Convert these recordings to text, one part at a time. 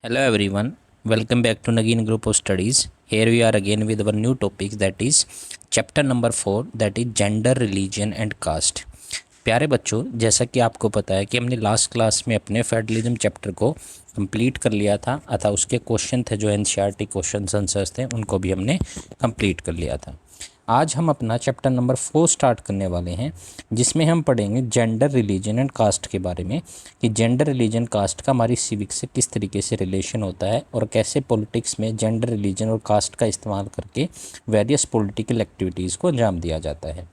Hello everyone, welcome back to Nagin Group of Studies. Here we are again with our new topic, that is chapter number 4, that is gender, religion and caste. प्यारे बच्चों, जैसा कि आपको पता है कि हमने लास्ट क्लास में अपने फेडरलिज्म चैप्टर को कंप्लीट कर लिया था अतः उसके क्वेश्चन थे जो एनसीईआरटी क्वेश्चन आंसर्स थे उनको भी हमने कंप्लीट कर लिया था। आज हम अपना चैप्टर नंबर 4 स्टार्ट करने वाले हैं जिसमें हम पढ़ेंगे जेंडर, रिलीजन एंड कास्ट के बारे में कि जेंडर, रिलीजन, कास्ट का हमारी सिविक से किस तरीके से रिलेशन होता है और कैसे पॉलिटिक्स में जेंडर, रिलीजन और कास्ट का इस्तेमाल करके वेरियस पॉलिटिकल एक्टिविटीज़ को अंजाम दिया जाता है।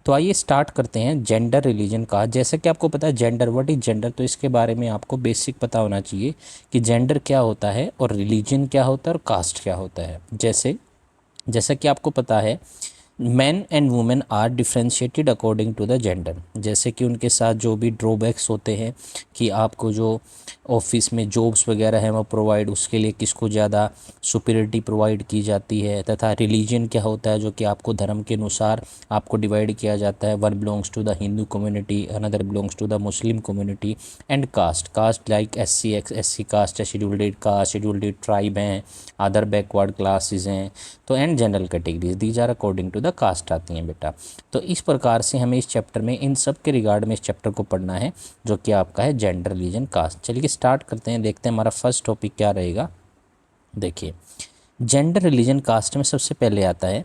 तो आइए स्टार्ट करते हैं जेंडर, रिलीजन का। जैसे कि आपको पता है जेंडर, व्हाट इज जेंडर, तो इसके बारे में आपको बेसिक पता होना चाहिए कि जेंडर क्या होता है और रिलीजन क्या होता है और कास्ट क्या होता है। जैसा कि आपको पता है man and women are differentiated according to the gender. जैसे कि उनके साथ जो भी ड्रॉबैक्स होते हैं कि आपको जो ऑफिस में जॉब्स वगैरह हैं वो प्रोवाइड, उसके लिए किसको ज़्यादा सुपीरियरिटी प्रोवाइड की जाती है, तथा रिलीजन क्या होता है जो कि आपको धर्म के अनुसार आपको डिवाइड किया जाता है। One belongs to the Hindu community, another belongs to the Muslim community. And caste like S C caste है, शेड्यूल्ड कास्ट, शेड्यूल्ड ट्राइब हैं, अदर बैकवर्ड क्लासेज हैं, तो and general categories, these are according to the caste आती हैं बेटा। तो इस प्रकार से हमें इस चैप्टर में इन सब के रिगार्ड में इस चैप्टर को पढ़ना है जो कि आपका है जेंडर, रिलीजन, कास्ट। चलिए स्टार्ट करते हैं, देखते हैं हमारा फर्स्ट टॉपिक क्या रहेगा। देखिए जेंडर, रिलीजन, कास्ट में सबसे पहले आता है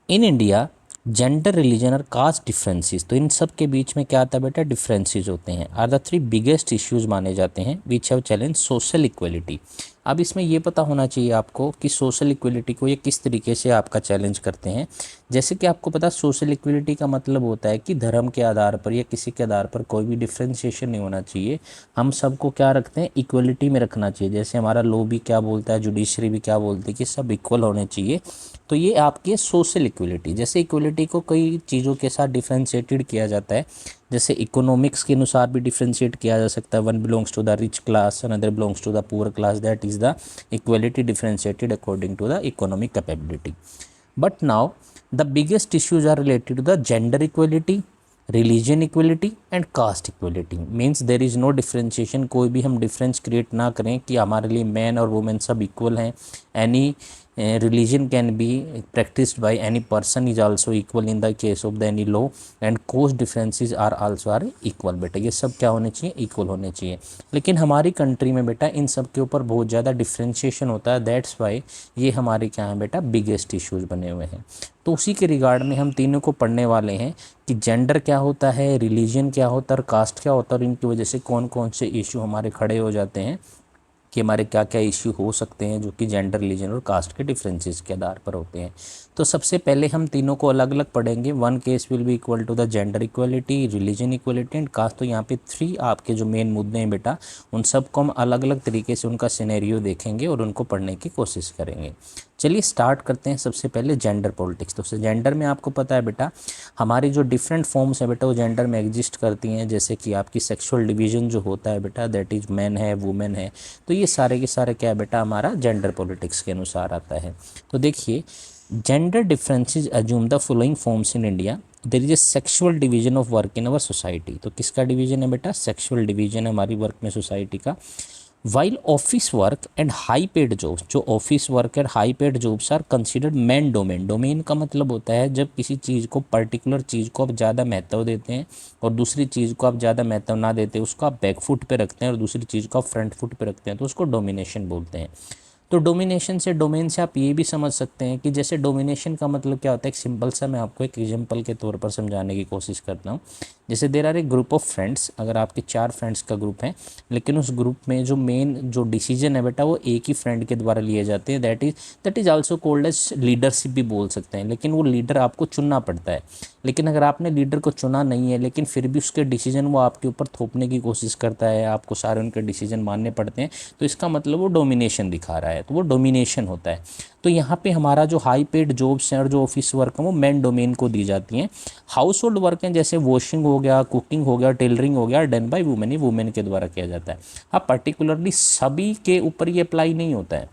इन इंडिया जेंडर, रिलीजन और कास्ट डिफरेंसेस। तो इन सब के बीच में क्या आता है बेटा, डिफरेंसेस होते हैं। Are the three biggest issues माने जाते हैं which have challenge social equality. अब इसमें ये पता होना चाहिए आपको कि सोशल इक्वलिटी को ये किस तरीके से आपका चैलेंज करते हैं। जैसे कि आपको पता सोशल इक्वलिटी का मतलब होता है कि धर्म के आधार पर या किसी के आधार पर कोई भी डिफ्रेंशिएशन नहीं होना चाहिए। हम सबको क्या रखते हैं, इक्वलिटी में रखना चाहिए। जैसे हमारा लॉ भी क्या बोलता है, जुडिशरी भी क्या बोलती है कि सब इक्वल होने चाहिए। तो ये आपकी है सोशल इक्वलिटी। जैसे इक्वलिटी को कई चीज़ों के साथ डिफ्रेंशिएटेड किया जाता है, जैसे इकोनॉमिक्स के अनुसार भी डिफ्रेंशिएट किया जा सकता है। One belongs to the rich class, another belongs to the poor class, that is the equality differentiated according to the economic capability. But now the biggest issues are related to the gender equality, religion equality and caste equality. Means there is no differentiation, कोई भी हम difference create ना करें कि हमारे लिए man और women सब इक्वल हैं। Any religion can be practiced by any person is also equal in the case of the any law, and cost differences are also are equal। बेटा ये सब क्या होने चाहिए, इक्वल होने चाहिए। लेकिन हमारी कंट्री में बेटा इन सब के ऊपर बहुत ज़्यादा डिफ्रेंशिएशन होता है, दैट्स वाई ये हमारे क्या है बेटा, बिगेस्ट इश्यूज बने हुए हैं। तो उसी के रिगार्ड में हम तीनों को पढ़ने वाले हैं कि जेंडर क्या होता है, रिलीजन क्या होता है और कास्ट क्या होता है, और इनकी वजह से कौन कौन से इशू हमारे खड़े हो जाते हैं कि हमारे क्या क्या इश्यू हो सकते हैं जो कि जेंडर, रिलीजन और कास्ट के डिफरेंसेस के आधार पर होते हैं। तो सबसे पहले हम तीनों को अलग अलग पढ़ेंगे। One case will be equal to the gender equality, religion equality and caste. तो यहाँ पे थ्री आपके जो मेन मुद्दे हैं बेटा, उन सबको हम अलग अलग तरीके से उनका सिनेरियो देखेंगे और उनको पढ़ने की कोशिश करेंगे। चलिए स्टार्ट करते हैं सबसे पहले जेंडर पॉलिटिक्स। तो जेंडर में आपको पता है बेटा हमारी जो डिफरेंट फॉर्म्स है बेटा वो जेंडर में एग्जिस्ट करती हैं। जैसे कि आपकी सेक्सुअल डिवीजन जो होता है बेटा, दैट इज मैन है, वुमेन है। तो ये सारे के सारे क्या है बेटा, हमारा जेंडर पॉलिटिक्स के अनुसार आता है। तो देखिए gender differences assume the following forms in India. There is a sexual division of work in our society. तो किसका डिवीजन है बेटा, सेक्सुअल डिवीजन है हमारी वर्क में सोसाइटी का। While office work and high paid jobs, जो ऑफिस वर्क और high paid jobs are considered man domain. Domain का मतलब होता है जब किसी चीज़ को, पर्टिकुलर चीज़ को आप ज़्यादा महत्व देते हैं और दूसरी चीज़ को आप ज़्यादा महत्व ना देते, उसको आप बैक फुट पे रखते हैं और दूसरी चीज़ को आप फ्रंट फुट पे रखते हैं, तो उसको डोमिनेशन बोलते हैं। तो डोमिनेशन से, डोमेन से आप ये भी समझ सकते हैं कि जैसे डोमिनेशन का मतलब क्या होता है, एक सिंपल सा मैं आपको एक एग्जांपल के तौर पर समझाने की कोशिश करता हूँ। जैसे there are a group of friends, अगर आपके 4 फ्रेंड्स का ग्रुप है लेकिन उस ग्रुप में जो मेन जो डिसीजन है बेटा वो एक ही फ्रेंड के द्वारा लिए जाते हैं, that is also called as leadership भी बोल सकते हैं। लेकिन वो लीडर आपको चुनना पड़ता है। लेकिन अगर आपने लीडर को चुना नहीं है लेकिन फिर भी उसके डिसीजन वो आपके ऊपर थोपने की कोशिश करता है, आपको सारे उनके डिसीजन मानने पड़ते हैं, तो इसका मतलब वो डोमिनेशन दिखा रहा है, तो वो डोमिनेशन होता है। तो यहाँ पे हमारा जो हाई पेड जॉब्स हैं और जो ऑफिस वर्क है वो मैन डोमेन को दी जाती हैं। हाउस होल्ड वर्क हैं जैसे वॉशिंग हो गया, कुकिंग हो गया, टेलरिंग हो गया, done by women, he women के द्वारा किया जाता है। हाँ पर्टिकुलरली सभी के ऊपर ये अप्लाई नहीं होता है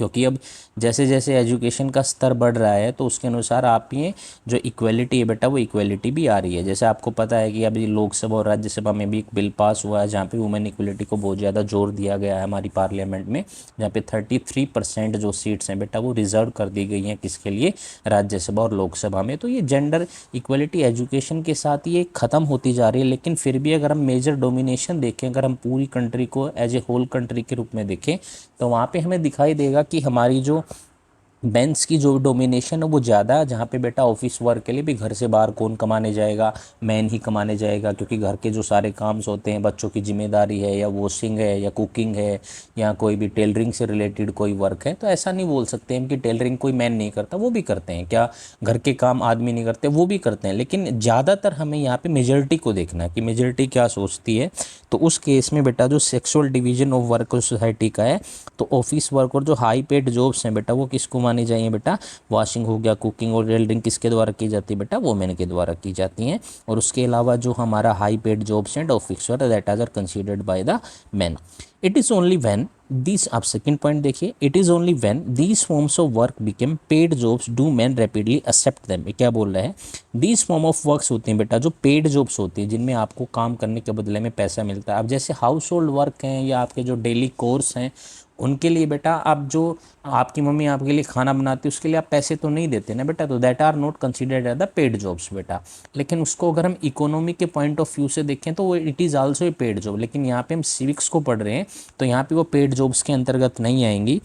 क्योंकि अब जैसे जैसे एजुकेशन का स्तर बढ़ रहा है तो उसके अनुसार आप ये जो इक्वलिटी है बेटा वो इक्वलिटी भी आ रही है। जैसे आपको पता है कि अभी लोकसभा और राज्यसभा में भी एक बिल पास हुआ है जहाँ पे वुमेन इक्वलिटी को बहुत ज़्यादा जोर दिया गया है हमारी पार्लियामेंट में, जहाँ पे 33% जो सीट्स हैं बेटा वो रिजर्व कर दी गई हैं किसके लिए, राज्यसभा और लोकसभा में। तो ये जेंडर इक्वलिटी एजुकेशन के साथ ये ख़त्म होती जा रही है, लेकिन फिर भी अगर हम मेजर डोमिनेशन देखें, अगर हम पूरी कंट्री को एज ए होल कंट्री के रूप में देखें तो वहाँ पे हमें दिखाई देगा कि हमारी जो मेंस की जो डोमिनेशन है वो ज़्यादा है। जहाँ पे बेटा ऑफिस वर्क के लिए भी घर से बाहर कौन कमाने जाएगा, मैन ही कमाने जाएगा, क्योंकि घर के जो सारे काम्स होते हैं, बच्चों की जिम्मेदारी है या वॉशिंग है या कुकिंग है या कोई भी टेलरिंग से रिलेटेड कोई वर्क है, तो ऐसा नहीं बोल सकते हम कि टेलरिंग कोई मैन नहीं करता, वो भी करते हैं। क्या घर के काम आदमी नहीं करते, वो भी करते हैं। लेकिन ज़्यादातर हमें यहाँ पे मेजॉरिटी को देखना है कि मेजॉरिटी क्या सोचती है। तो उस केस में बेटा जो sexual division of work society का है, तो ऑफिस वर्क और जो हाई पेड जॉब्स हैं बेटा वो किसको मानी जाइए बेटा, वॉशिंग हो गया, कुकिंग और टेलरिंग किसके द्वारा की जाती है बेटा, वुमेन के द्वारा की जाती हैं। और उसके अलावा जो हमारा हाई पेड जॉब्स हैं office work that are considered by the man. It is only when this, आप सेकंड पॉइंट देखिए, it is only when these forms of work became paid jobs do man rapidly accept them. क्या बोल रहा है, these form of works होती हैं बेटा जो पेड जॉब्स होती है जिनमें आपको काम करने के बदले में पैसा मिलता है। अब जैसे हाउस होल्ड वर्क हैं या आपके जो डेली कोर्स हैं, उनके लिए बेटा आप जो आपकी मम्मी आपके लिए खाना बनाती है उसके लिए आप पैसे तो नहीं देते ना बेटा, तो that are not considered as the paid jobs बेटा। लेकिन उसको अगर हम इकोनॉमी के पॉइंट ऑफ व्यू से देखें तो वो it is also a paid job. लेकिन यहाँ पे हम सिविक्स को पढ़ रहे हैं तो यहाँ पे वो पेड जॉब्स के अंतर्गत नहीं आएंगी।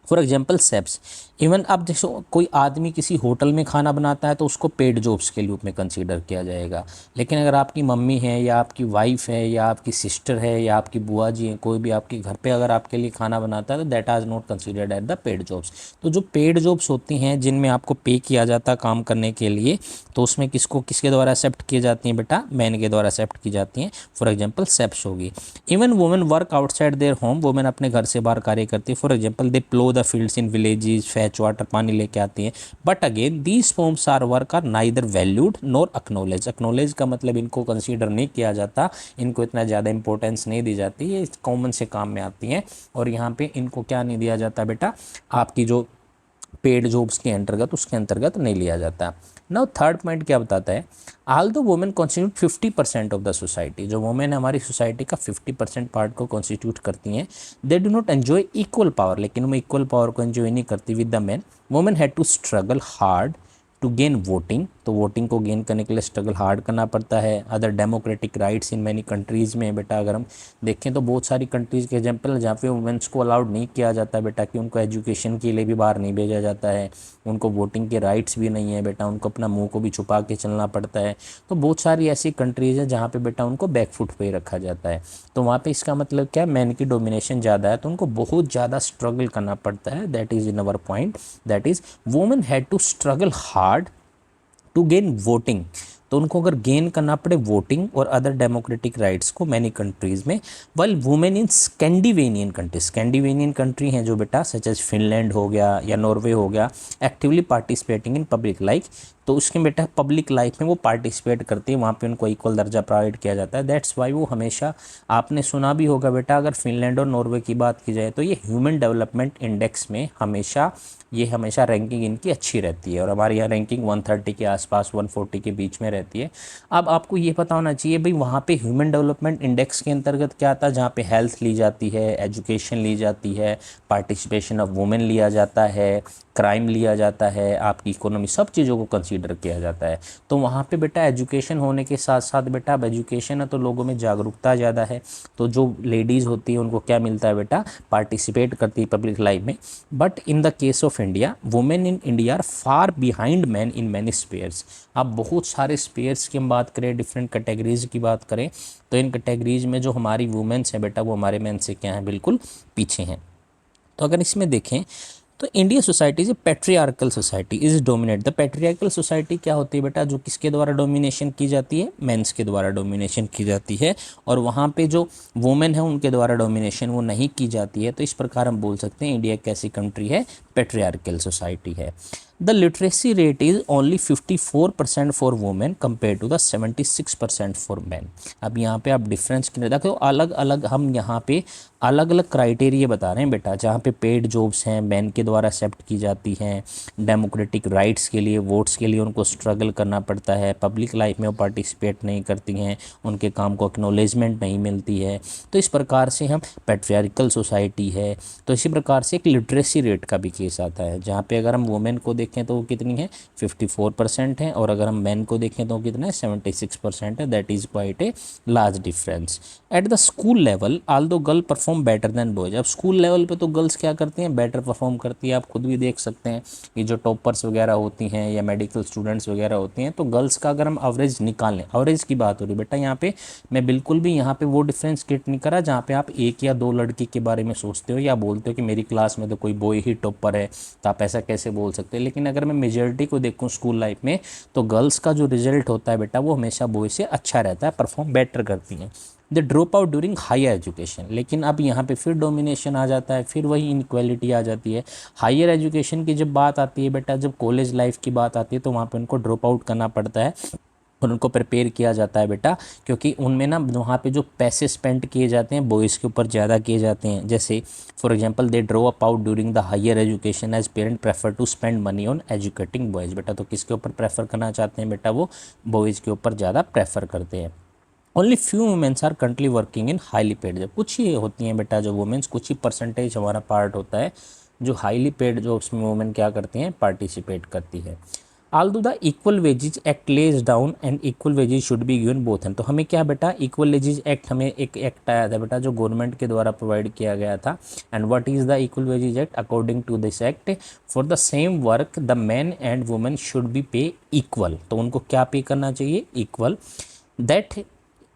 फॉर एग्जाम्पल सेप्स, इवन अब देखो कोई आदमी किसी होटल में खाना बनाता है तो उसको पेड जॉब्स के रूप में कंसीडर किया जाएगा। लेकिन अगर आपकी मम्मी है या आपकी वाइफ है या आपकी सिस्टर है या आपकी बुआ जी है, कोई भी आपके घर पे अगर आपके लिए खाना बनाता है तो that are not considered at the paid jobs. तो जो पेड जॉब्स होती हैं जिनमें आपको पे किया जाता है काम करने के लिए, तो उसमें किसको किसके द्वारा एक्सेप्ट की जाती हैं बेटा, मैन के द्वारा एक्सेप्ट की जाती हैं। फॉर एग्जाम्पल सेप्स होगी। Even women work outside their home, women अपने घर से बाहर कार्य करती है। For example they plough the fields in villages, fetch water, पानी लेके आती हैं। But again these forms are work are neither valued nor acknowledge. Acknowledge का मतलब इनको कंसीडर नहीं किया जाता, इनको इतना ज़्यादा इंपॉर्टेंस नहीं दी जाती, ये कॉमन से काम में आती हैं। और यहाँ पे इनको क्या नहीं दिया जाता बेटा, आपकी जो पेड जॉब्स के अंतर्गत उसके अंतर्गत नहीं लिया जाता। नाउ थर्ड पॉइंट क्या बताता है, all the women constitute 50% of the society. जो वुमेन हमारी सोसाइटी का 50% पार्ट को कॉन्स्टिट्यूट करती हैं, they do not enjoy equal power, लेकिन वो इक्वल पावर को एंजॉय नहीं करती with the man. Women had to struggle hard to gain voting, तो वोटिंग को गेन करने के लिए स्ट्रगल हार्ड करना पड़ता है। Other democratic rights in many countries में बेटा अगर हम देखें तो बहुत सारी कंट्रीज़ के एग्जांपल जहाँ पे वुमेन्स को अलाउड नहीं किया जाता बेटा, कि उनको एजुकेशन के लिए भी बाहर नहीं भेजा जाता है, उनको वोटिंग के राइट्स भी नहीं है बेटा, उनको अपना मुंह को भी छुपा के चलना पड़ता है। तो बहुत सारी ऐसी कंट्रीज़ हैं जहाँ पे बेटा उनको बैकफुट पे रखा जाता है। तो वहाँ पे इसका मतलब क्या है, मैन की डोमिनेशन ज़्यादा है तो उनको बहुत ज़्यादा स्ट्रगल करना पड़ता है। That is in our point, that is women had to struggle hard to gain voting. तो उनको अगर गेन करना पड़े वोटिंग और अदर डेमोक्रेटिक राइट्स को मैनी कंट्रीज़ में, while women in Scandinavian country, Scandinavian country हैं जो बेटा सच एज फिनलैंड हो गया या नॉर्वे हो गया, actively participating in public life, तो उसके बेटा पब्लिक लाइफ में वो पार्टिसिपेट करती है, वहाँ पे उनको इक्वल दर्जा प्रोवाइड किया जाता है। दैट्स वाई वो हमेशा, आपने सुना भी होगा बेटा अगर फिनलैंड और नॉर्वे की बात की जाए तो ये ह्यूमन डेवलपमेंट इंडेक्स में हमेशा रैंकिंग इनकी अच्छी रहती है, और हमारे यहाँ रैंकिंग 130 के आसपास 140 के बीच में रहती है। अब आपको ये पता होना चाहिए भाई वहाँ पे ह्यूमन डेवलपमेंट इंडेक्स के अंतर्गत क्या आता है, जहाँ पे हेल्थ ली जाती है, एजुकेशन ली जाती है, पार्टिसिपेशन ऑफ वुमेन लिया जाता है, क्राइम लिया जाता है, आपकी इकोनॉमी, सब चीज़ों को कंसीडर किया जाता है। तो वहाँ पे बेटा एजुकेशन होने के साथ साथ बेटा, अब एजुकेशन है तो लोगों में जागरूकता ज़्यादा है, तो जो लेडीज़ होती है उनको क्या मिलता है बेटा, पार्टिसिपेट करती है पब्लिक लाइफ में। But in the case of India, women in India are far behind man in many spheres. अब बहुत सारे स्पेयर्स की हम बात करें, डिफरेंट कैटेगरीज की बात करें, तो इन कैटेगरीज में जो हमारी वुमेन्स हैं बेटा वो हमारे मैन से क्या है, बिल्कुल पीछे हैं। तो अगर इसमें देखें तो India society is a patriarchal society is dominate. The patriarchal society क्या होती है बेटा, जो किसके द्वारा डोमिनेशन की जाती है, मेंस के द्वारा डोमिनेशन की जाती है, और वहाँ पे जो वुमेन है उनके द्वारा डोमिनेशन वो नहीं की जाती है। तो इस प्रकार हम बोल सकते हैं इंडिया एक ऐसी कंट्री है, पेट्रियार्कल सोसाइटी है। The literacy rate is only 54% for women compare to the 76% for man. अब यहाँ पे आप डिफरेंस क्यों देखो, अलग अलग हम यहाँ पे अलग अलग क्राइटेरिया बता रहे हैं बेटा। जहाँ पे पेड जॉब्स हैं मैन के द्वारा एक्सेप्ट की जाती हैं, डेमोक्रेटिक राइट्स के लिए, वोट्स के लिए उनको स्ट्रगल करना पड़ता है, पब्लिक लाइफ में वो पार्टिसिपेट नहीं करती हैं, उनके काम को एक्नॉलेजमेंट नहीं मिलती है, तो इस प्रकार से हम पैट्रियार्कल सोसाइटी है। तो इसी प्रकार से एक लिटरेसी रेट का भी केस आता है, जहाँ पे अगर हम वुमेन को देखें तो वो कितनी है 54% है, और अगर हम मैन को देखें तो कितना है 76% है। That is quite a large difference. At the school level Aldous girl perform better than boys. अब स्कूल लेवल पे तो गर्ल्स क्या करती हैं, बेटर परफॉर्म करती है। आप खुद भी देख सकते हैं कि जो टॉपर्स वगैरह होती हैं या मेडिकल स्टूडेंट्स वगैरह होती हैं, तो गर्ल्स का अगर हम एवरेज निकाल लें, एवरेज की बात हो रही बेटा यहाँ पे, मैं बिल्कुल भी यहाँ पे वो डिफरेंस क्रिएट नहीं करा जहाँ पे आप एक या दो लड़की के बारे में सोचते हो या बोलते हो कि मेरी क्लास में तो कोई बॉय ही टॉपर है, तो आप ऐसा कैसे बोल सकते हैं। लेकिन अगर मैं मेजॉरिटी को देखूँ स्कूल लाइफ में, तो गर्ल्स का जो रिजल्ट होता है बेटा वो हमेशा बॉय से अच्छा रहता है, परफॉर्म बेटर करती हैं। The drop out during higher education. लेकिन अब यहाँ पे फिर डोमिनेशन आ जाता है, फिर वही इनक्वालिटी आ जाती है। हायर एजुकेशन की जब बात आती है बेटा, जब कॉलेज लाइफ की बात आती है, तो वहाँ पे उनको ड्रॉप आउट करना पड़ता है और उनको प्रिपेयर किया जाता है बेटा, क्योंकि उनमें ना वहाँ पे जो पैसे स्पेंड किए जाते हैं बॉयज़ के ऊपर ज़्यादा किए जाते हैं। जैसे for example they drop out during the higher education as parent prefer to spend money on educating boys. बेटा तो किसके ऊपर प्रेफर करना चाहते हैं बेटा, वो बॉयज़ के ऊपर ज़्यादा प्रेफर करते हैं। Only few womens are currently working in highly paid job. कुछ ही होती हैं बेटा जो वुमेन्स, कुछ ही परसेंटेज हमारा पार्ट होता है जो हाईली पेड जॉब्स में वुमेन क्या करती हैं, पार्टिसिपेट करती है। Although the equal wages act lays down and equal wages should be given both end. तो हमें क्या बेटा, इक्वल वेजेज एक्ट, हमें एक एक्ट आया था बेटा जो गवर्नमेंट के द्वारा प्रोवाइड किया गया था। And what is the equal wages act? According to this act for the same work the man and women should be pay equal. तो उनको क्या पे करना चाहिए, equal. That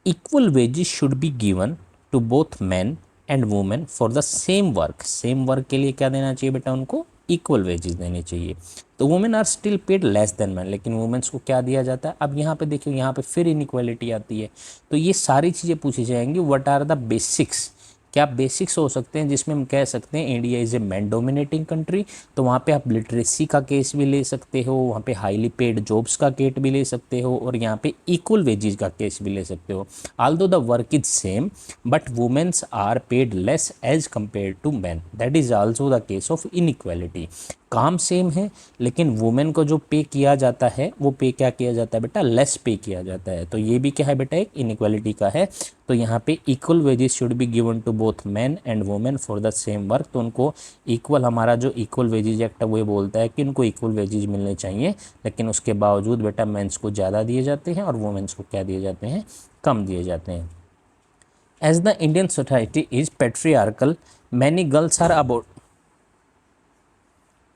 equal wages should be given to both man and women for the same work. Same work के लिए क्या देना चाहिए बेटा, उनको इक्वल वेजेस देने चाहिए। तो women are still paid less than man, लेकिन वुमेन्स को क्या दिया जाता है। अब यहाँ पे देखिए, यहाँ पे फिर इनइक्वालिटी आती है। तो ये सारी चीज़ें पूछी जाएंगी, व्हाट आर द बेसिक्स, क्या बेसिक्स हो सकते हैं जिसमें हम कह सकते हैं India is a man dominating country. तो वहाँ पे आप लिटरेसी का केस भी ले सकते हो, वहाँ पे हाईली पेड जॉब्स का केस भी ले सकते हो, और यहाँ पे इक्वल वेजेस का केस भी ले सकते हो। Although the work is same but womens are paid less as compare to man, that is also the case of inequality. काम सेम है लेकिन वुमेन को जो पे किया जाता है वो पे क्या किया जाता है बेटा, लेस पे किया जाता है। तो ये भी क्या है बेटा, एक इनइक्वालिटी का है। तो यहाँ पे equal wages should be given to both man and women for the same work. तो उनको इक्वल, हमारा जो इक्वल वेजेज एक्ट है वो बोलता है कि उनको इक्वल वेजेज मिलने चाहिए, लेकिन उसके बावजूद बेटा मेंस को ज़्यादा दिए जाते हैं और वुमेन्स को क्या दिए जाते हैं, कम दिए जाते हैं। As the Indian society is patriarchal many girls are about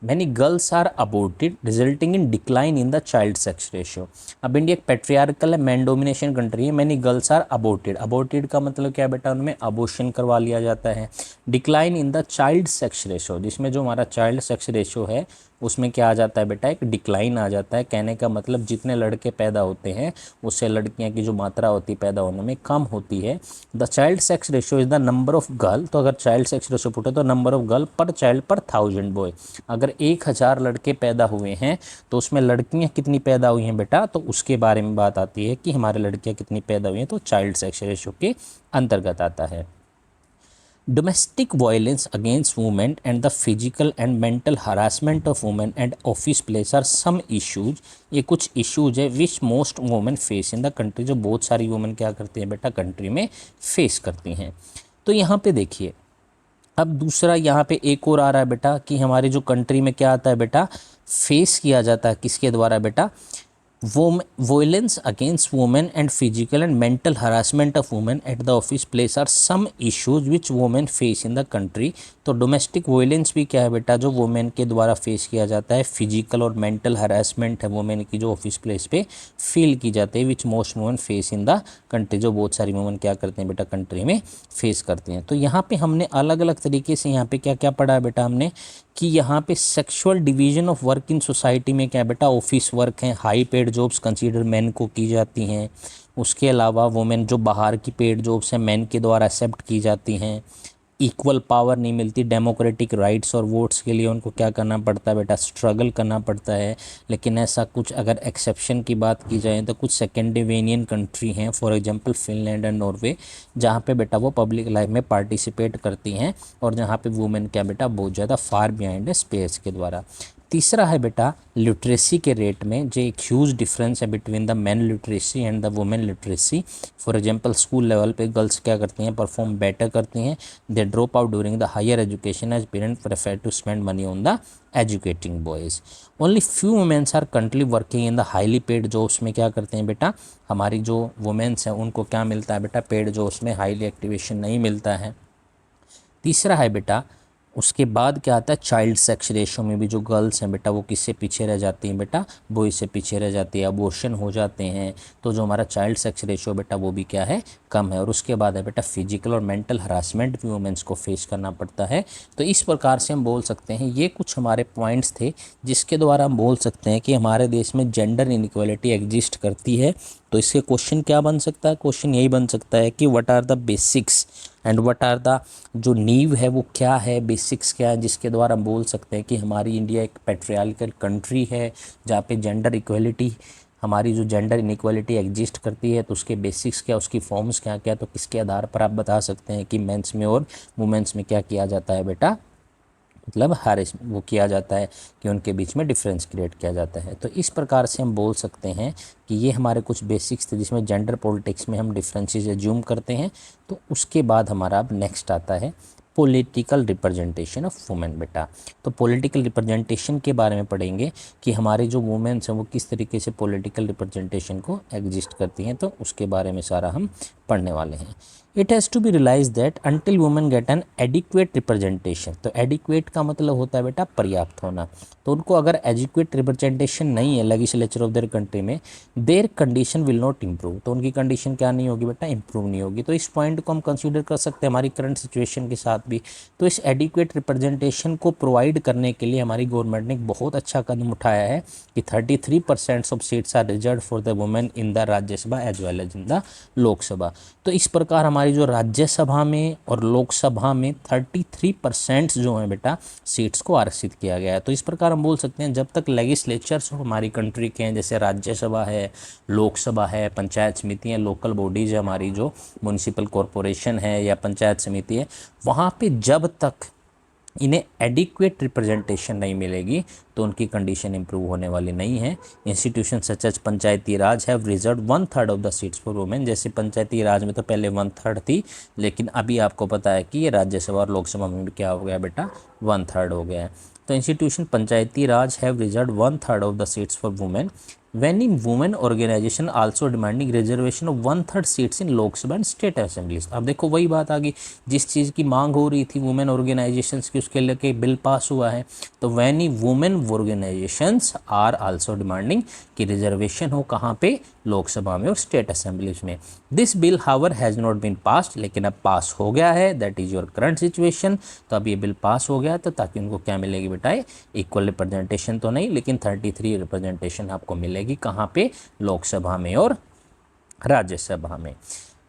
many girls are aborted resulting in decline in the child sex ratio। अब इंडिया एक पेट्रियार्कल है, मैन डोमिनेशन कंट्री है। Many girls are aborted, aborted का मतलब क्या बेटा, उनमें abortion करवा लिया जाता है। Decline in the child sex ratio, जिसमें जो हमारा चाइल्ड सेक्स रेशो है उसमें क्या आ जाता है बेटा, एक डिक्लाइन आ जाता है। कहने का मतलब जितने लड़के पैदा होते हैं उससे लड़कियां की जो मात्रा होती है पैदा होने में कम होती है। The child sex ratio is the number of girl. तो अगर चाइल्ड सेक्स रेशो पूछे तो नंबर ऑफ गर्ल पर चाइल्ड पर 1000 बॉय। अगर 1000 लड़के पैदा हुए हैं तो उसमें लड़कियां कितनी पैदा हुई हैं बेटा, तो उसके बारे में बात आती है कि हमारे लड़कियां कितनी पैदा हुई हैं, तो चाइल्ड सेक्स रेशो के अंतर्गत आता है। Domestic violence against women and the physical and mental harassment of women and office place are some issues. ये कुछ इश्यूज है which most women face in the country, जो बहुत सारी वुमेन क्या करती हैं बेटा कंट्री में फेस करती हैं। तो यहाँ पे देखिए, अब दूसरा यहाँ पे एक और आ रहा है बेटा कि हमारे जो कंट्री में क्या आता है बेटा, फेस किया जाता है किसके द्वारा बेटा, Violence against women and physical and mental harassment of women at the office place are some issues which women face in the country। तो डोमेस्टिक वायलेंस भी क्या है बेटा, जो वुमेन के द्वारा फेस किया जाता है। फिजिकल और मेंटल हरासमेंट है वुमेन की जो ऑफिस प्लेस पे फील की जाती है, which most women face in the country, जो बहुत सारी वुमेन क्या करते हैं बेटा कंट्री में फेस करती हैं। तो यहाँ पे हमने अलग अलग तरीके से यहाँ पे क्या क्या पढ़ा है बेटा हमने, कि यहाँ पे sexual division of work in society में क्या बेटा, ऑफिस वर्क हैं, high paid jobs consider man को की जाती हैं। उसके अलावा वुमेन जो बाहर की पेड जॉब्स हैं मैन के द्वारा एक्सेप्ट की जाती हैं। इक्वल पावर नहीं मिलती, डेमोक्रेटिक राइट्स और वोट्स के लिए उनको क्या करना पड़ता है बेटा, स्ट्रगल करना पड़ता है। लेकिन ऐसा कुछ अगर एक्सेप्शन की बात की जाए तो कुछ सेकेंडिवेनियन कंट्री हैं, for example Finland and Norway, जहाँ पे बेटा वो पब्लिक लाइफ में पार्टिसिपेट करती हैं और जहाँ पे वुमेन क्या बेटा बहुत ज़्यादा फार बिहाइंड है स्पेस के द्वारा। तीसरा है बेटा लिटरेसी के रेट में जो एक ह्यूज डिफरेंस है between the men literacy and the women literacy. For example school level पे गर्ल्स क्या करती हैं, परफॉर्म बेटर करती हैं, they drop out during the higher education as parent prefer to spend money on the educating boys. Only few womens are country working in the highly paid jobs में क्या करते हैं बेटा, हमारी जो वुमेन्स हैं उनको क्या मिलता है बेटा, पेड जॉब्स में हाईली एक्टिवेशन नहीं मिलता है। तीसरा है बेटा, उसके बाद क्या आता है, चाइल्ड सेक्स रेशो में भी जो गर्ल्स हैं बेटा वो किससे पीछे रह जाती हैं बेटा, बॉयज़ से पीछे रह जाती है, अबॉर्शन हो जाते हैं, तो जो हमारा चाइल्ड सेक्स रेशो बेटा वो भी क्या है, कम है। और उसके बाद है बेटा फिजिकल और मेंटल हरासमेंट भी वुमेन्स को फेस करना पड़ता है। तो इस प्रकार से हम बोल सकते हैं, ये कुछ हमारे पॉइंट्स थे जिसके द्वारा हम बोल सकते हैं कि हमारे देश में जेंडर इनइक्वालिटी एग्जिस्ट करती है। तो इसके क्वेश्चन क्या बन सकता है, क्वेश्चन यही बन सकता है कि what are the basics and what are the, जो नींव है वो क्या है, बेसिक्स क्या है, जिसके द्वारा हम बोल सकते हैं कि हमारी इंडिया एक पैट्रियार्कल कंट्री है जहाँ पे जेंडर इक्वलिटी, हमारी जो जेंडर इनइक्वालिटी एग्जिस्ट करती है, तो उसके बेसिक्स क्या, उसकी फॉर्म्स क्या क्या, तो किसके आधार पर आप बता सकते हैं कि मेंस में और वुमेन्स में क्या किया जाता है बेटा, मतलब हर वो किया जाता है कि उनके बीच में डिफरेंस क्रिएट किया जाता है। तो इस प्रकार से हम बोल सकते हैं कि ये हमारे कुछ बेसिक्स थे जिसमें जेंडर पॉलिटिक्स में हम डिफरेंसेस एज्यूम करते हैं। तो उसके बाद हमारा अब नेक्स्ट आता है पॉलिटिकल रिप्रेजेंटेशन ऑफ वुमेन बेटा। तो पॉलिटिकल रिप्रेजेंटेशन के बारे में पढ़ेंगे कि हमारे जो वुमेन्स हैं वो किस तरीके से पॉलिटिकल रिप्रेजेंटेशन को एग्जिस्ट करती हैं, तो उसके बारे में सारा हम पढ़ने वाले हैं। It has to be realise that until women get an adequate representation, तो एडिक्वेट का मतलब होता है बेटा पर्याप्त होना, तो उनको अगर एडिक्वेट रिप्रेजेंटेशन नहीं है लेजिस्लेचर ऑफ देयर कंट्री में, there condition will not improve, तो उनकी कंडीशन क्या नहीं होगी बेटा, इंप्रूव नहीं होगी। तो इस पॉइंट को हम कंसीडर कर सकते हैं हमारी करंट सिचुएशन के साथ भी। तो इस एडिक्वेट रिप्रेजेंटेशन को प्रोवाइड करने के लिए हमारी गवर्नमेंट ने एक बहुत अच्छा कदम उठाया है कि 33% of seats are reserve for the women in the Rajya Sabha as well as in the Lok Sabha. तो इस प्रकार हमारी जो राज्यसभा में और लोकसभा में 33% जो है बेटा सीट्स को आरक्षित किया गया है। तो इस प्रकार हम बोल सकते हैं जब तक लेजिस्लेचर्स हमारी कंट्री के हैं, जैसे राज्यसभा है, लोकसभा है, पंचायत समिति है, लोकल बॉडीज है, हमारी जो म्यूनिसिपल कॉरपोरेशन है या पंचायत समिति है, वहाँ पे जब तक इन्हें एडिक्वेट रिप्रेजेंटेशन नहीं मिलेगी तो उनकी कंडीशन इंप्रूव होने वाली नहीं है। Institution such as panchayati raj have reserve 1/3 of the seats for women, जैसे पंचायती राज में तो पहले 1/3 थी, लेकिन अभी आपको पता है कि ये राज्यसभा और लोकसभा में भी क्या हो गया बेटा, 1/3 हो गया है। तो institution Panchayati raj have reserve 1/3 of the seats for women when in women organization also demanding reservation of 1/3 seats in Lok Sabha and state assemblies. अब देखो वही बात आ गई, जिस चीज़ की मांग हो रही थी वुमेन ऑर्गेनाइजेशंस की, उसके लेके बिल पास हुआ है। तो when in women organizations are also demanding कि रिजर्वेशन हो कहाँ पे, लोकसभा में और स्टेट असेंबलीज में। This bill however has not been passed, लेकिन अब पास हो गया है, that is your current situation. तो अब ये बिल पास हो गया है, तो ताकि उनको क्या मिलेगी बेटा, इक्वल रिप्रेजेंटेशन तो नहीं लेकिन 33 रिप्रेजेंटेशन आपको मिलेगी कहाँ पे, लोकसभा में और राज्यसभा में।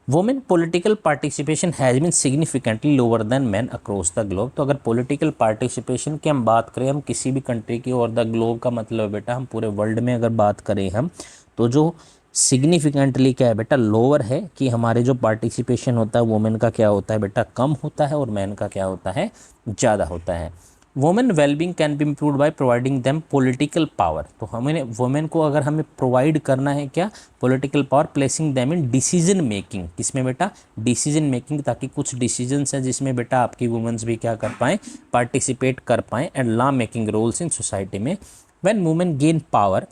Women political participation has been significantly lower than man across the globe. तो अगर पॉलिटिकल पार्टिसिपेशन की हम बात करें, हम किसी भी कंट्री की, और द ग्लोब का मतलब बेटा हम पूरे वर्ल्ड में अगर बात करें हम, तो जो सिग्निफिकेंटली क्या है बेटा, लोअर है, कि हमारे जो पार्टिसिपेशन होता है वुमेन का क्या होता है बेटा, कम होता है, और मैन का क्या होता है, ज़्यादा होता है। Women wellbeing can be improve by providing them political power. तो हमें वुमेन को अगर हमें प्रोवाइड करना है क्या, political power, placing them in decision making, किसमें बेटा, डिसीजन मेकिंग, ताकि कुछ डिसीजंस हैं जिसमें बेटा आपकी वुमेन्स भी क्या कर पाएँ, पार्टिसिपेट कर पाएँ, and law making roles in society में। When women gain power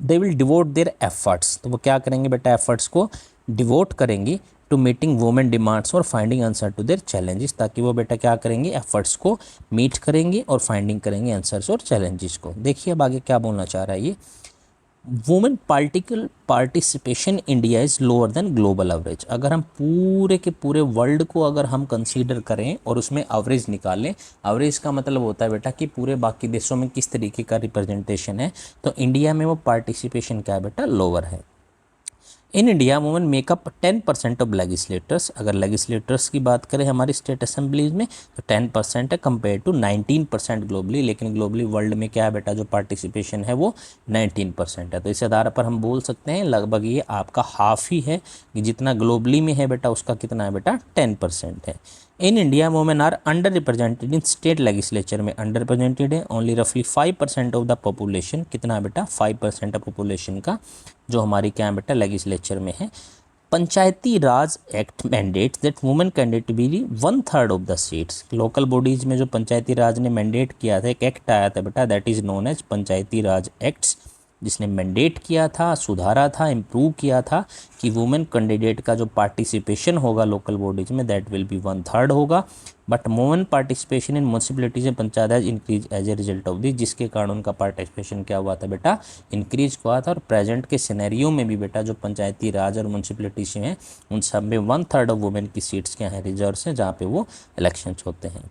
they will devote their efforts, तो वो क्या करेंगे बेटा, एफर्ट्स को डिवोट करेंगी टू मीटिंग वुमेन डिमांड्स और finding answer to their challenges, ताकि वो बेटा क्या करेंगे, एफर्ट्स को मीट करेंगे और फाइंडिंग करेंगे आंसर्स और चैलेंजेस को। देखिए अब आगे क्या बोलना चाह रहा है ये, women political participation India is lower than global average. अगर हम पूरे के पूरे वर्ल्ड को अगर हम कंसीडर करें और उसमें एवरेज निकालें, एवरेज का मतलब होता है बेटा कि पूरे बाकी देशों में किस तरीके का रिप्रेजेंटेशन है, तो इंडिया में वो पार्टिसिपेशन क्या है बेटा, लोअर है। In India women makeup 10% of legislators. अगर लेजिस्लेटर्स की बात करें हमारी स्टेट असेंबलीज में तो 10% है कंपेयर टू 19% ग्लोबली। लेकिन ग्लोबली वर्ल्ड में क्या है बेटा, जो पार्टिसिपेशन है वो 19% है। तो इस आधार पर हम बोल सकते हैं लगभग ये आपका हाफ ही है कि जितना ग्लोबली में है बेटा उसका कितना है बेटा 10% है। In India women are under represented in state legislature में अंडर रिप्रेजेंटेड है ओनली रफली 5% ऑफ द पॉपुलेशन। कितना है बेटा 5% ऑफ पॉपुलेशन का जो हमारी क्या है बेटा लेजिस्लेचर में है। Panchayati raj act mandate that women candidate be 1/3 of the seats. Local bodies में जो पंचायती राज ने मैंडेट किया था, एक एक्ट आया था बेटा that is known as panchayati raj acts, जिसने मैंडेट किया था, सुधारा था, इम्प्रूव किया था कि वुमेन कैंडिडेट का जो पार्टिसिपेशन होगा लोकल बॉडीज में दैट विल बी 1/3 होगा। But women participation in municipalities and panchayat raj increase as a result of this, जिसके कारण उनका पार्टिसिपेशन क्या हुआ था बेटा इंक्रीज हुआ था। और प्रेजेंट के सिनेरियो में भी बेटा जो पंचायती राज और म्यूनसिपलिटीज हैं उन सब में 1/3 ऑफ वुमेन की सीट्स क्या हैं रिजर्व हैं जहाँ पे वो इलेक्शंस होते हैं।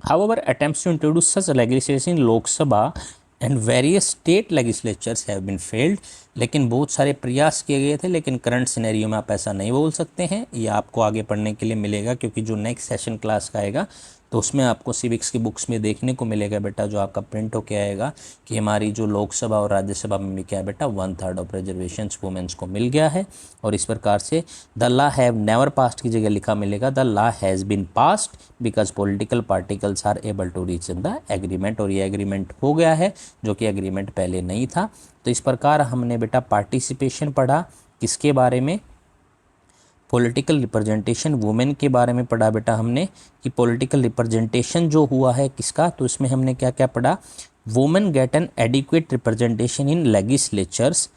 However, attempts to introduce such legislation in Lok Sabha and various state legislatures have been failed। लेकिन बहुत सारे प्रयास किए गए थे, लेकिन करंट सिनेरियो में आप ऐसा नहीं बोल सकते हैं। ये आपको आगे पढ़ने के लिए मिलेगा क्योंकि जो नेक्स्ट सेशन क्लास का आएगा तो उसमें आपको सिविक्स की बुक्स में देखने को मिलेगा बेटा जो आपका प्रिंट होके आएगा कि हमारी जो लोकसभा और राज्यसभा में भी क्या है बेटा 1/3 ऑफ रिजर्वेशंस वुमेन्स को मिल गया है। और इस प्रकार से the law have never passed की जगह लिखा मिलेगा the law has been passed because political particles are able to reach in the agreement. और ये एग्रीमेंट हो गया है जो कि एग्रीमेंट पहले नहीं था। तो इस प्रकार हमने बेटा पार्टिसिपेशन पढ़ा किसके बारे में, पॉलिटिकल रिप्रेजेंटेशन वुमेन के बारे में पढ़ा बेटा हमने कि पॉलिटिकल रिप्रेजेंटेशन जो हुआ है किसका, तो इसमें हमने क्या क्या पढ़ा, women get an adequate representation in legislatures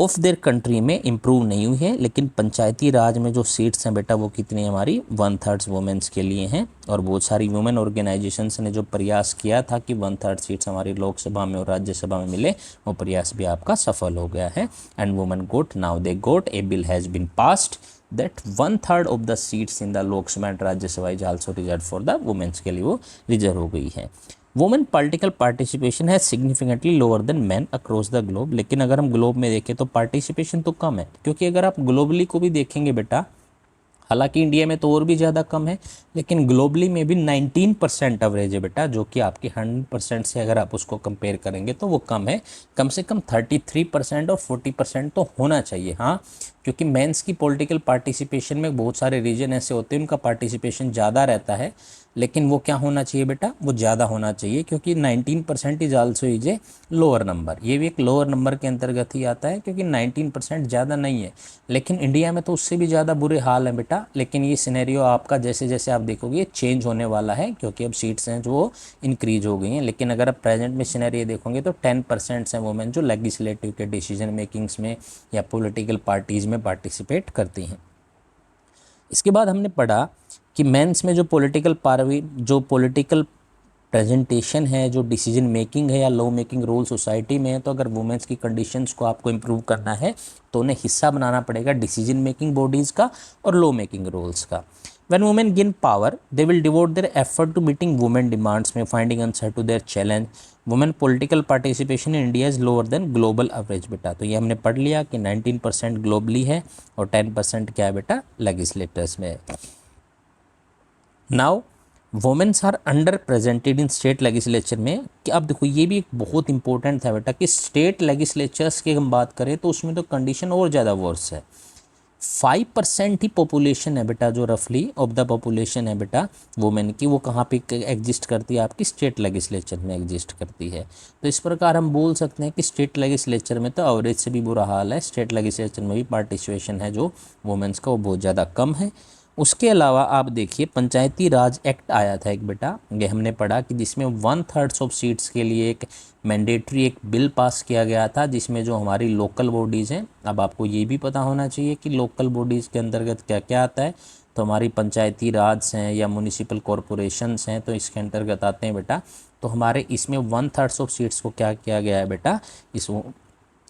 of their country में इम्प्रूव नहीं हुई है। लेकिन पंचायती राज में जो सीट्स हैं बेटा वो कितनी हमारी 1/3 वुमेन्स के लिए हैं। और बहुत सारी वुमेन ऑर्गेनाइजेशंस ने जो प्रयास किया था कि 1/3 सीट्स हमारी लोकसभा में और राज्यसभा में मिले, वो प्रयास भी आपका सफल हो गया है। And women got now they got a bill has been passed that 1/3 of the seats in the Lok Sabha and Rajya Sabha is also reserve for the womens के लिए वो रिजर्व हो गई है। वुमेन पॉलिटिकल पार्टिसिपेशन है significantly lower than man across the globe. लेकिन अगर हम ग्लोब में देखें तो पार्टिसिपेशन तो कम है, क्योंकि अगर आप ग्लोबली को भी देखेंगे बेटा, हालांकि इंडिया में तो और भी ज़्यादा कम है, लेकिन ग्लोबली में भी 19% एवरेज है बेटा, जो कि आपकी 100% से अगर आप उसको कंपेयर करेंगे तो वो कम है। कम से कम 33% और 40% तो होना चाहिए। हाँ, क्योंकि मेंस की पॉलिटिकल पार्टिसिपेशन में बहुत सारे रीजन ऐसे होते हैं उनका पार्टिसिपेशन ज़्यादा रहता है, लेकिन वो क्या होना चाहिए बेटा, वो ज़्यादा होना चाहिए, क्योंकि 19% is also is a lower number. ये भी एक लोअर नंबर के अंतर्गत ही आता है, क्योंकि 19% ज़्यादा नहीं है। लेकिन इंडिया में तो उससे भी ज़्यादा बुरे हाल है बेटा। लेकिन ये सिनेरियो आपका जैसे जैसे आप देखोगे चेंज होने वाला है, क्योंकि अब सीट्स हैं जो इंक्रीज हो गई हैं। लेकिन अगर आप प्रेजेंट में सिनेरियो देखोगे तो 10% हैं वुमेन जो लेजिस्लेटिव के डिसीजन मेकिंग्स में या पॉलिटिकल पार्टीज़ में पार्टिसिपेट करती हैं। इसके बाद हमने पढ़ा कि मेंस में जो पॉलिटिकल प्रेजेंटेशन है, जो डिसीजन मेकिंग है या लॉ मेकिंग रोल सोसाइटी में है, तो अगर वुमेन्स की कंडीशंस को आपको इम्प्रूव करना है तो उन्हें हिस्सा बनाना पड़ेगा डिसीजन मेकिंग बॉडीज़ का और लॉ मेकिंग रोल्स का। When women gain power, they will devote their effort to meeting women demands में finding answer to their challenge। Women political participation in India is lower than global average बेटा। तो ये हमने पढ़ लिया कि 19% globally है और 10% क्या है बेटा लेजिस्लेटर्स में है। Now womens are under presented in state legislature में, कि अब देखो ये भी एक बहुत इंपॉर्टेंट था बेटा कि स्टेट लेजिस्लेचर्स की हम बात करें तो उसमें तो कंडीशन और ज़्यादा वर्स है। 5% ही पॉपुलेशन है बेटा, जो रफली ऑफ द पॉपुलेशन है बेटा वुमेन की, वो कहाँ पे एग्जिस्ट करती है, आपकी स्टेट लेजिस्लेचर में एग्जिस्ट करती है। तो इस प्रकार हम बोल सकते हैं कि स्टेट लेजिस्लेचर में तो एवरेज से भी बुरा हाल है, स्टेट लेजिस्लेचर में भी पार्टिसिपेशन है जो वुमेन्स का वो बहुत ज़्यादा कम है। उसके अलावा आप देखिए पंचायती राज एक्ट आया था एक बेटा, ये हमने पढ़ा कि जिसमें 1/3 ऑफ सीट्स के लिए एक मैंडेटरी एक बिल पास किया गया था, जिसमें जो हमारी लोकल बॉडीज़ हैं, अब आपको ये भी पता होना चाहिए कि लोकल बॉडीज़ के अंतर्गत क्या क्या आता है। तो हमारी पंचायती राज हैं या म्यूनिसिपल कॉरपोरेशंस हैं, तो इसके अंतर्गत आते हैं बेटा। तो हमारे इसमें 1/3 ऑफ सीट्स को क्या किया गया है बेटा, इस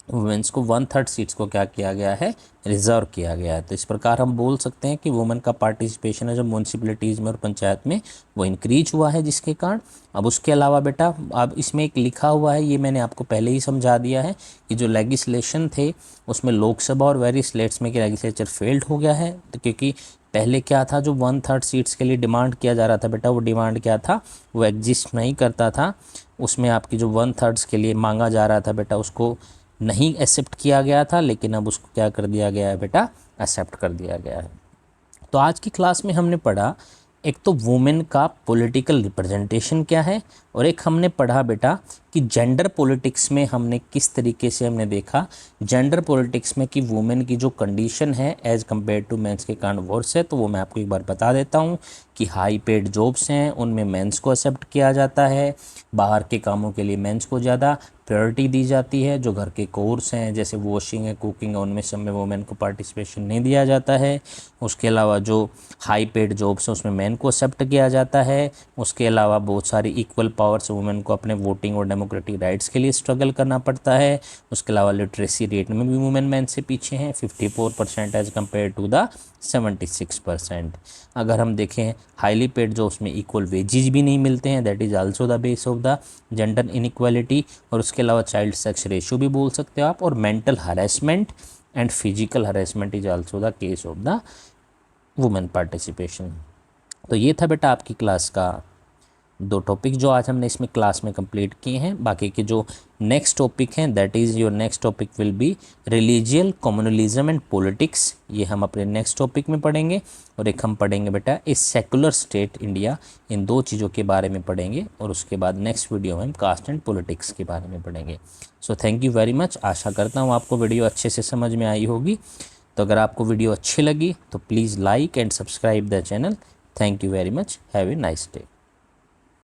वुमेन्स को 1/3 सीट्स को क्या किया गया है, रिजर्व किया गया है। तो इस प्रकार हम बोल सकते हैं कि वुमेन का पार्टिसिपेशन है जो म्यूनसिपलिटीज़ में और पंचायत में वो इंक्रीज हुआ है जिसके कारण। अब उसके अलावा बेटा अब इसमें एक लिखा हुआ है, ये मैंने आपको पहले ही समझा दिया है कि जो लेगिस्लेशन थे उसमें लोकसभा और वेरियस स्टेट्स में कि लेगिस्लेचर फेल्ड हो गया है। तो क्योंकि पहले क्या था, जो 1/3 सीट्स के लिए डिमांड किया जा रहा था बेटा, वो डिमांड क्या था, वो एग्जिस्ट नहीं करता था। उसमें आपकी जो 1/3 के लिए मांगा जा रहा था बेटा उसको नहीं एक्सेप्ट किया गया था, लेकिन अब उसको क्या कर दिया गया है बेटा, एक्सेप्ट कर दिया गया है। तो आज की क्लास में हमने पढ़ा एक तो वुमेन का पॉलिटिकल रिप्रेजेंटेशन क्या है, और एक हमने पढ़ा बेटा कि जेंडर पॉलिटिक्स में हमने किस तरीके से हमने देखा जेंडर पॉलिटिक्स में कि वुमेन की जो कंडीशन है एज़ कम्पेयर टू मेंस के कारण वर्स है। तो वो मैं आपको एक बार बता देता हूँ कि हाई पेड जॉब्स हैं उनमें मेंस को एक्सेप्ट किया जाता है, बाहर के कामों के लिए मेंस को ज़्यादा प्रायोरिटी दी जाती है, जो घर के कोर्स हैं जैसे वॉशिंग है, कुकिंग है, उनमें सब में वुमेन को पार्टिसिपेशन नहीं दिया जाता है। उसके अलावा जो हाई पेड जॉब्स हैं उसमें मेन को एक्सेप्ट किया जाता है। उसके अलावा बहुत सारी इक्वल पावर्स वुमेन को अपने वोटिंग और डेमोक्रेटिक राइट्स के लिए स्ट्रगल करना पड़ता है। उसके अलावा लिटरेसी रेट में भी वुमेन मेन से पीछे हैं 54% एज कम्पेयर टू द 76%। अगर हम देखें हाईली पेड जो उसमें इक्वल वेजेज भी नहीं मिलते हैं, that is also the base of the gender inequality. और उसके अलावा चाइल्ड सेक्स रेशियो भी बोल सकते हो आप, और mental harassment and physical harassment is also the case of the women participation. तो ये था बेटा आपकी क्लास का 2 टॉपिक जो आज हमने इसमें क्लास में कंप्लीट किए हैं। बाकी के जो नेक्स्ट टॉपिक हैं that is your next topic will be religious communalism and politics, ये हम अपने नेक्स्ट टॉपिक में पढ़ेंगे। और एक हम पढ़ेंगे बेटा ए सेकुलर स्टेट इंडिया, इन 2 चीज़ों के बारे में पढ़ेंगे। और उसके बाद नेक्स्ट वीडियो में हम कास्ट एंड पॉलिटिक्स के बारे में पढ़ेंगे। So thank you very much. आशा करता हूँ आपको वीडियो अच्छे से समझ में आई होगी। तो अगर आपको वीडियो अच्छी लगी तो please like and subscribe the channel. Thank you very much. Have a nice day.